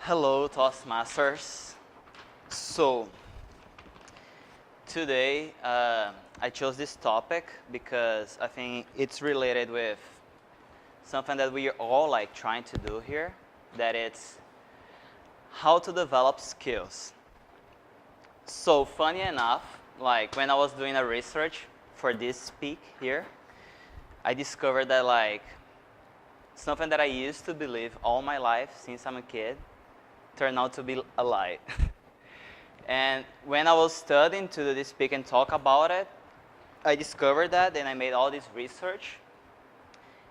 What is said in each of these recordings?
Hello, Toastmasters. So, today I chose this topic because I think it's related with something that we are all like trying to do here, that it's how to develop skills. So, funny enough, like when I was doing a research for this speak here, I discovered that like something that I used to believe all my life since I'm a kid turned out to be a lie. And when I was studying to do this speak and talk about it, I discovered that, and I made all this research,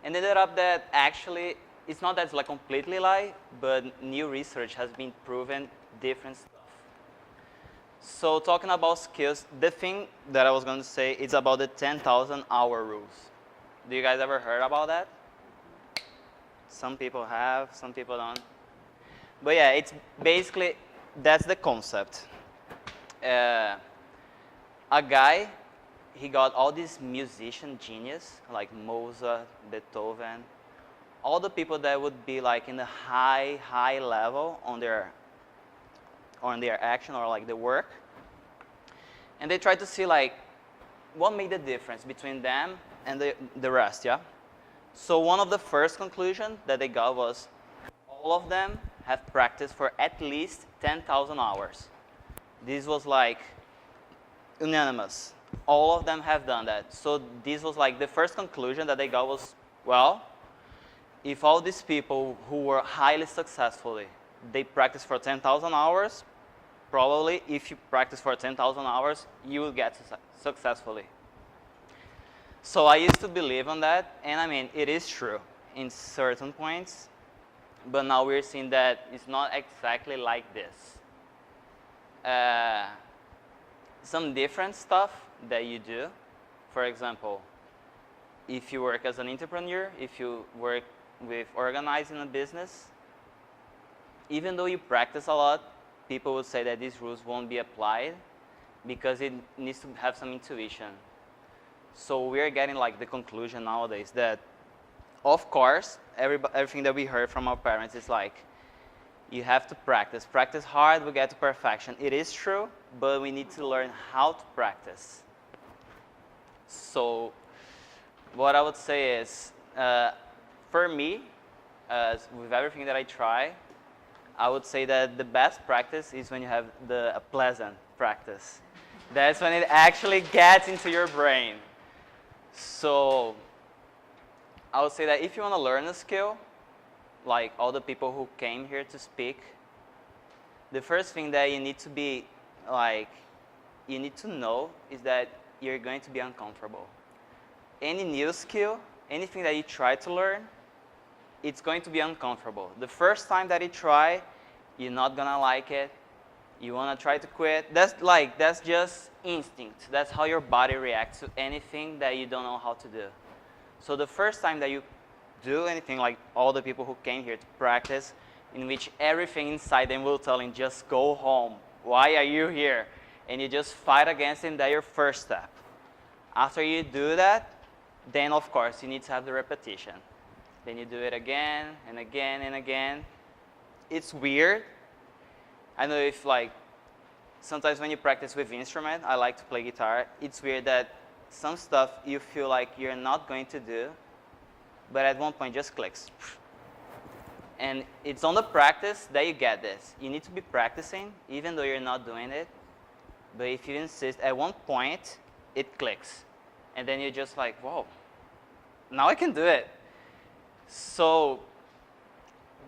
and ended up that actually it's not that it's like completely lie, but new research has been proven different stuff. So talking about skills, the thing that I was going to say is about the 10,000 hour rules. Do you guys ever heard about that? Some people have, some people don't. But yeah, it's basically, that's the concept. A guy, he got all these musician genius, like Mozart, Beethoven, all the people that would be like in the high level on their action or like the work. And they tried to see like what made the difference between them and the rest, yeah? So one of the first conclusions that they got was all of them have practiced for at least 10,000 hours. This was like unanimous. All of them have done that. So this was like the first conclusion that they got was, well, if all these people who were highly successful, they practice for 10,000 hours, probably if you practice for 10,000 hours, you will get successfully. So I used to believe on that, and I mean, it is true in certain points, but now we're seeing that it's not exactly like this. Some different stuff that you do, for example, if you work as an entrepreneur, if you work with organizing a business, even though you practice a lot, people would say that these rules won't be applied because it needs to have some intuition. So we're getting like the conclusion nowadays that, of course, everything that we heard from our parents is like, you have to practice. Practice hard, we get to perfection. It is true, but we need to learn how to practice. So what I would say is, for me, with everything that I try, I would say that the best practice is when you have a pleasant practice. That's when it actually gets into your brain. So I would say that if you want to learn a skill, like all the people who came here to speak, the first thing that you need to be like, you need to know is that you're going to be uncomfortable. Any new skill, anything that you try to learn, it's going to be uncomfortable. The first time that you try, you're not gonna like it. You wanna try to quit. That's just instinct. That's how your body reacts to anything that you don't know how to do. So the first time that you do anything, like all the people who came here to practice, in which everything inside them will tell him, just go home. Why are you here? And you just fight against him, that's your first step. After you do that, then of course you need to have the repetition. Then you do it again and again and again. It's weird. I know if like, sometimes when you practice with instrument, I like to play guitar, it's weird that some stuff you feel like you're not going to do, but at one point just clicks. And it's on the practice that you get this. You need to be practicing, even though you're not doing it. But if you insist, at one point, it clicks. And then you're just like, whoa, now I can do it. So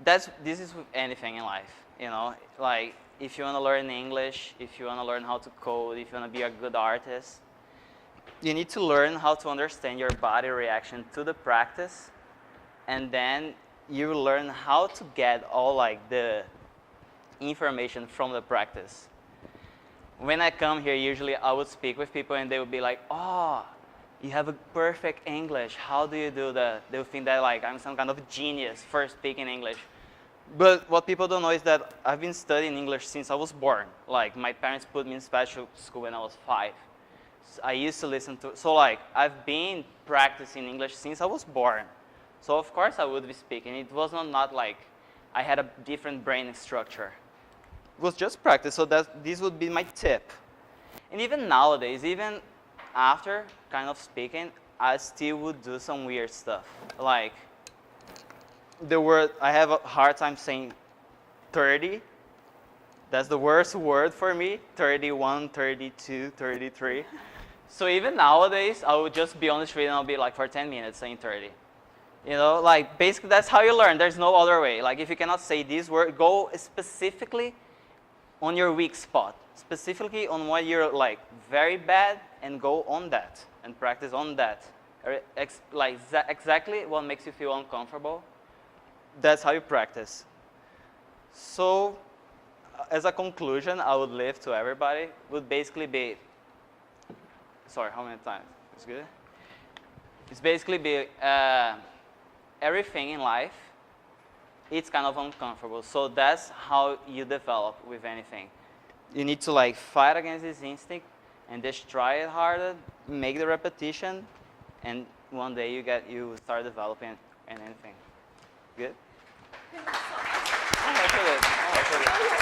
this is with anything in life, you know? Like, if you want to learn English, if you want to learn how to code, if you want to be a good artist, you need to learn how to understand your body reaction to the practice, and then you learn how to get all like the information from the practice. When I come here, usually I would speak with people and they would be like, oh, you have a perfect English. How do you do that? They would think that like I'm some kind of genius for speaking English. But what people don't know is that I've been studying English since I was born. Like my parents put me in special school when I was 5. I used to listen to, so like I've been practicing English since I was born. So of course I would be speaking. It was not like I had a different brain structure. It was just practice, so this would be my tip. And even nowadays, even after kind of speaking, I still would do some weird stuff. Like the word, I have a hard time saying 30. That's the worst word for me, 31, 32, 33. So even nowadays, I would just be on the street and I'll be like for 10 minutes saying 30. You know, like basically that's how you learn. There's no other way. Like if you cannot say this word, go specifically on your weak spot. Specifically on what you're like very bad and go on that and practice on that. Like exactly what makes you feel uncomfortable. That's how you practice. So as a conclusion, I would leave to everybody would basically be, sorry, how many times? It's good? It's basically be everything in life, it's kind of uncomfortable. So that's how you develop with anything. You need to like fight against this instinct and just try it harder, make the repetition, and one day you start developing in anything. Good? Thank you so much. Oh, I feel it.